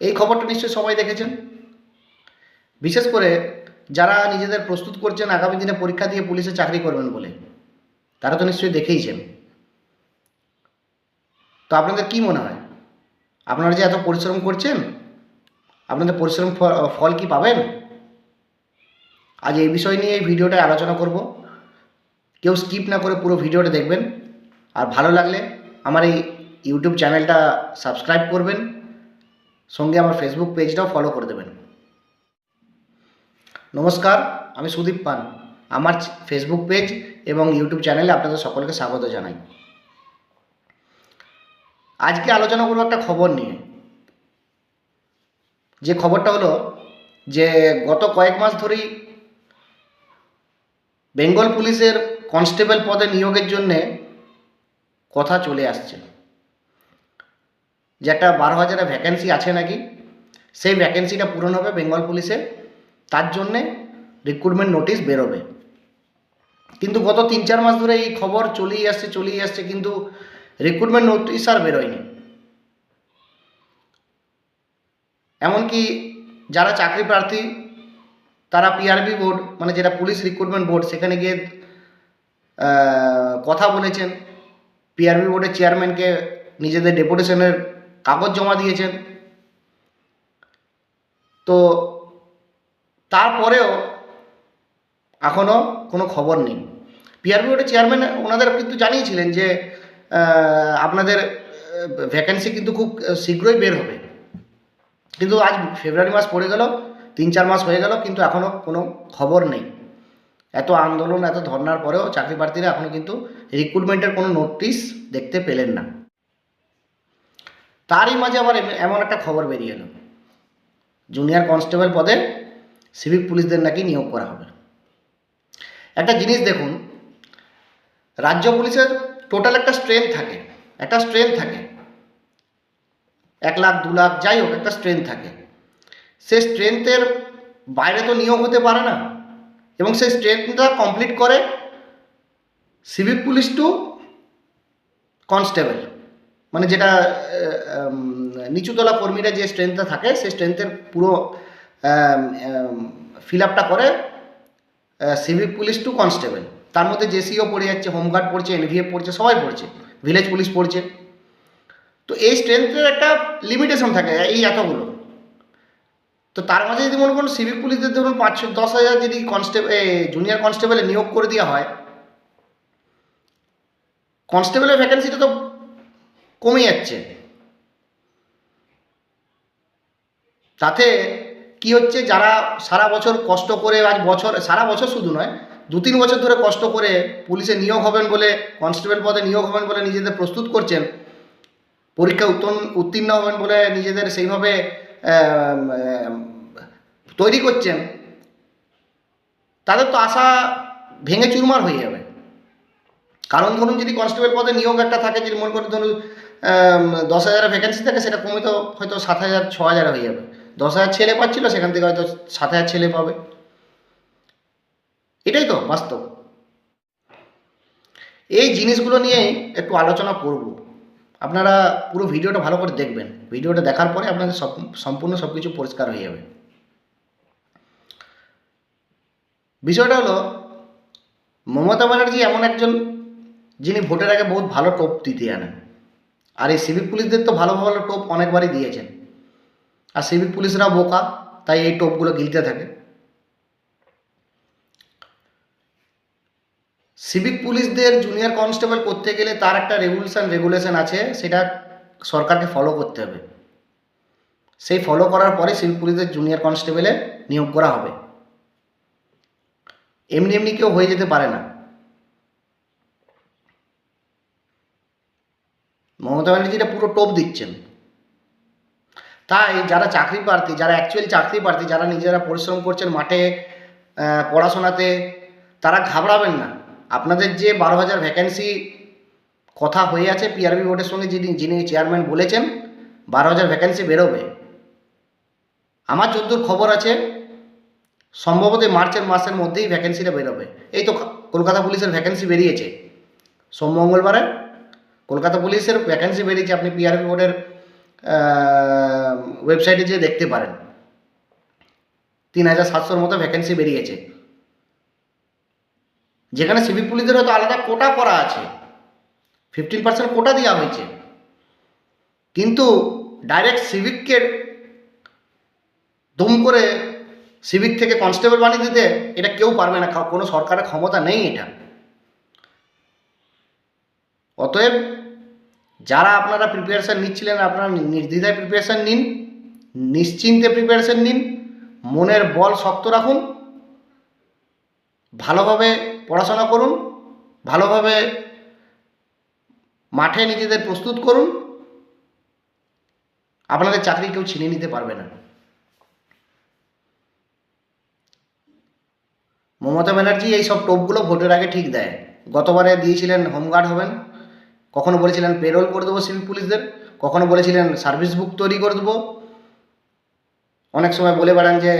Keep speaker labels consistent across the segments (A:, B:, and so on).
A: এই খবরটা নিশ্চয়ই সবাই দেখেছেন। বিশেষ করে যারা নিজেদের প্রস্তুত করছেন আগামী দিনে পরীক্ষা দিয়ে পুলিশে চাকরি করবেন বলে, তারা তো নিশ্চয়ই দেখেইছেন। তো আপনাদের কি মনে হয়, আপনারা যে এত পরিশ্রম করছেন, আপনাদের পরিশ্রম ফল কি পাবেন? আজ এই বিষয় নিয়ে এই ভিডিওটা আলোচনা করব। কেউ স্কিপ না করে পুরো ভিডিওটা দেখবেন। আর ভালো লাগলে আমার এই ইউটিউব চ্যানেলটা সাবস্ক্রাইব করবেন, সঙ্গে আমার ফেসবুক পেজটাও ফলো করে দেবেন। নমস্কার, আমি সুদীপ পান। আমার ফেসবুক পেজ এবং ইউটিউব চ্যানেলে আপনাদের সকলকে স্বাগত জানাই। আজকে আলোচনা করব একটা খবর নিয়ে। যে খবরটা হলো যে গত কয়েক মাস ধরেই বেঙ্গল পুলিশের কনস্টেবল পদে নিয়োগের জন্যে কথা চলে আসছে, যে একটা 12,000 ভ্যাকেন্সি আছে নাকি, সেই ভ্যাকেন্সিটা পূরণ হবে বেঙ্গল পুলিশে, তার জন্যে রিক্রুটমেন্ট নোটিশ বেরোবে। কিন্তু গত 3-4 মাস ধরে এই খবর চলেই আসছে, কিন্তু রিক্রুটমেন্ট নোটিশ আর বেরোয়নি। এমনকি যারা চাকরি প্রার্থী তারা পিআরবি বোর্ড, মানে যেটা পুলিশ রিক্রুটমেন্ট বোর্ড, সেখানে গিয়ে কথা বলেছেন, পিআরবি বোর্ডের চেয়ারম্যানকে নিজেদের ডেপুটেশনের কাগজ জমা দিয়েছেন। তো তারপরেও এখনও কোনো খবর নেই। পিআরবি বোর্ডের চেয়ারম্যান ওনাদের কিন্তু জানিয়েছিলেন যে আপনাদের ভ্যাকেন্সি কিন্তু খুব শীঘ্রই বের হবে। কিন্তু আজ ফেব্রুয়ারি মাস পড়ে গেল, 3-4 মাস হয়ে গেল, কিন্তু এখনও কোনো খবর নেই। এত আন্দোলন, এত ধর্নার পরেও চাকরি প্রার্থীরা এখনও কিন্তু রিক্রুটমেন্টের কোনো নোটিশ দেখতে পেলেন না। তারই মাঝে আবার এমন একটা খবর বেরিয়ে এলো, জুনিয়র কনস্টেবল পদে সিভিক পুলিশদের নাকি নিয়োগ করা হবে। একটা জিনিস দেখুন, রাজ্য পুলিশের টোটাল একটা স্ট্রেংথ থাকে, 1 লাখ 2 লাখ যাই হোক, একটা স্ট্রেংথ থাকে। সেই স্ট্রেংথের বাইরে তো নিয়োগ হতে পারে না, এবং সেই স্ট্রেংথটা কমপ্লিট করে সিভিক পুলিশ টু কনস্টেবল, মানে যেটা নিচুতলা কর্মীরা যে স্ট্রেংথটা থাকে, সেই স্ট্রেংথের পুরো ফিল আপটা করে সিভিক পুলিশ টু কনস্টেবল। তার মধ্যে জেসিও পড়ে যাচ্ছে, হোমগার্ড পড়ছে, এনভিএফ পড়ছে, সবাই পড়ছে, ভিলেজ পুলিশ পড়ছে। তো এই স্ট্রেংথের একটা লিমিটেশন থাকে, এই এতগুলো। তো তার মাঝে যদি মনে করুন সিভিক পুলিশদের ধরুন 5-10 হাজার যদি জুনিয়র কনস্টেবলে নিয়োগ করে দেওয়া হয়, কনস্টেবলের ভ্যাকেন্সিটা তো কমে যাচ্ছে। তাতে কি হচ্ছে, যারা সারা বছর কষ্ট করে, সারা বছর শুধু নয়, 2-3 বছর ধরে কষ্ট করে পুলিশে নিয়োগ হবেন বলে, কনস্টেবল পদে নিয়োগ হবেন বলে নিজেদের প্রস্তুত করছেন, পরীক্ষায় উত্তীর্ণ হবেন বলে নিজেদের সেইভাবে তৈরি করছেন, তাদের তো আশা ভেঙে চুরমার হয়ে যাবে। কারণ ধরুন যদি কনস্টেবল পদে নিয়োগ একটা থাকে, যদি মনে করেন ধরুন 10,000 ভ্যাকেন্সি থাকে, সেটা কমে তো হয়তো 7,000 6,000 হয়ে যাবে। 10,000 ছেলে পাচ্ছিল, সেখান থেকে হয়তো 7,000 ছেলে পাবে। এটাই তো বাস্তব। এই জিনিসগুলো নিয়েই একটু আলোচনা করব। আপনারা পুরো ভিডিওটা ভালো করে দেখবেন। ভিডিওটা দেখার পরে আপনাদের সম্পূর্ণ সব কিছু পরিষ্কার হয়ে যাবে। বিষয়টা হলো, মমতা ব্যানার্জি এমন একজন যিনি ভোটের আগে বহুত ভালো টোপ দিতে জানেন। আর এই সিভিক পুলিশদের তো ভালো ভালো টোপ অনেকবারই দিয়েছেন, আর সিভিক পুলিশরাও বোকা, তাই এই টোপগুলো গিলতে থাকে। সিভিক পুলিশদের জুনিয়র কনস্টেবল করতে গেলে তার একটা রেগুলেশন আছে, সেটা সরকারকে ফলো করতে হবে। সেই ফলো করার পরে সিভিক পুলিশদের জুনিয়র কনস্টেবলে নিয়োগ করা হবে। এমনি এমনি কেউ হয়ে যেতে পারে না। মমতা ব্যানার্জিটা পুরো টোপ দিচ্ছেন। তাই যারা চাকরি প্রার্থী, যারা অ্যাকচুয়ালি চাকরি প্রার্থী, যারা নিজেরা পরিশ্রম করছেন মাঠে পড়াশোনাতে, তারা ঘাবড়াবেন না। আপনাদের যে 12,000 ভ্যাকেন্সি কথা হয়ে আছে পিআরবি বোর্ডের সঙ্গে, যিনি চেয়ারম্যান বলেছেন 12,000 ভ্যাকেন্সি বেরোবে। আমার যতদূর খবর আছে, সম্ভবত মার্চের মাসের মধ্যেই ভ্যাকেন্সিটা বেরোবে। এই তো কলকাতা পুলিশের ভ্যাকেন্সি বেরিয়েছে, মঙ্গলবারে কলকাতা পুলিশের ভ্যাকেন্সি বেরিয়েছে। আপনি পিআরবি বোর্ডের ওয়েবসাইটে যেয়ে দেখতে পারেন। 3700-র মতো ভ্যাকেন্সি বেরিয়েছে, যেখানে সিভিক পুলিশদের হয়তো আলাদা কোটা করা আছে, 15% কোটা দেওয়া হয়েছে, কিন্তু ডাইরেক্ট সিভিককে দুম করে সিভিক থেকে কনস্টেবল বানিয়ে দিতে এটা কেউ পারবে না, কোনো সরকারের ক্ষমতা নেই এটা। অতএব যারা আপনারা প্রিপারেশান নিচ্ছিলেন, আপনারা নির্দ্বিধায় প্রিপারেশান নিন, নিশ্চিন্তে প্রিপারেশান নিন, মনের বল শক্ত রাখুন, ভালোভাবে পড়াশোনা করুন, ভালোভাবে মাঠে নিজেদের প্রস্তুত করুন। আপনাদের চাকরি কেউ ছিনিয়ে নিতে পারবে না। মমতা ব্যানার্জি এই সব টোপগুলো ভোটের আগে ঠিক দেয়। গতবারে দিয়েছিলেন হোমগার্ড হবেন, কখনো বলেছিলেন পেরোল করে দেবো সিভিক পুলিশদের, কখনো বলেছিলেন সার্ভিস বুক তৈরি করে দেবো, অনেক সময় বলে বেড়ান যে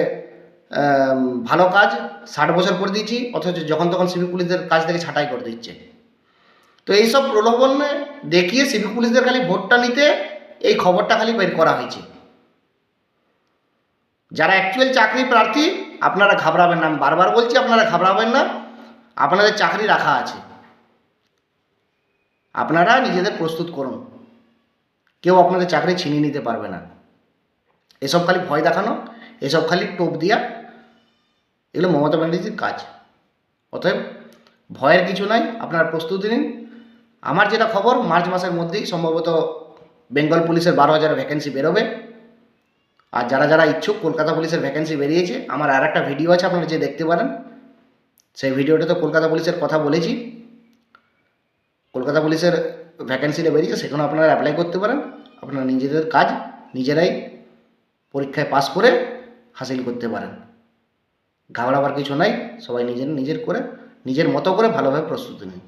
A: ভালো কাজ 60 বছর করে দিয়েছি, অথচ যখন তখন সিভিক পুলিশদের কাজ থেকে ছাঁটাই করে দিচ্ছে। তো এইসব প্রলোভনে দেখিয়ে সিভিক পুলিশদের খালি ভোটটা নিতে এই খবরটা খালি বের করা হয়েছে। যারা অ্যাকচুয়াল চাকরি প্রার্থী আপনারা ঘাবড়াবেন না, আমি বারবার বলছি আপনারা ঘাবড়াবেন না, আপনাদের চাকরি রাখা আছে, আপনারা নিজেদের প্রস্তুত করুন, কেউ আপনাদের চাকরি ছিনিয়ে নিতে পারবে না। এসব খালি ভয় দেখানো, এসব খালি টোপ দিয়া, এগুলো মমতা ব্যানার্জির কাজ। অতএব ভয়ের কিছু নাই, আপনারা প্রস্তুতি নিন। আমার যেটা খবর, মার্চ মাসের মধ্যেই সম্ভবত বেঙ্গল পুলিশের 12,000 ভ্যাকেন্সি বেরোবে। আর যারা যারা ইচ্ছুক, কলকাতা পুলিশের ভ্যাকেন্সি বেরিয়েছে, আমার আর একটা ভিডিও আছে, আপনারা যে দেখতে পারেন। সেই ভিডিওটা তো কলকাতা পুলিশের কথা বলেছি, কলকাতা পুলিশের ভ্যাকেন্সিটা বেরিয়েছে, সেখানে আপনারা অ্যাপ্লাই করতে পারেন। আপনারা নিজেদের কাজ নিজেরাই পরীক্ষায় পাস করে হাসিল করতে পারেন। ঘাবড়াবার কিছু নাই, সবাই নিজের করে নিজের মতো করে ভালোভাবে প্রস্তুতি নিন।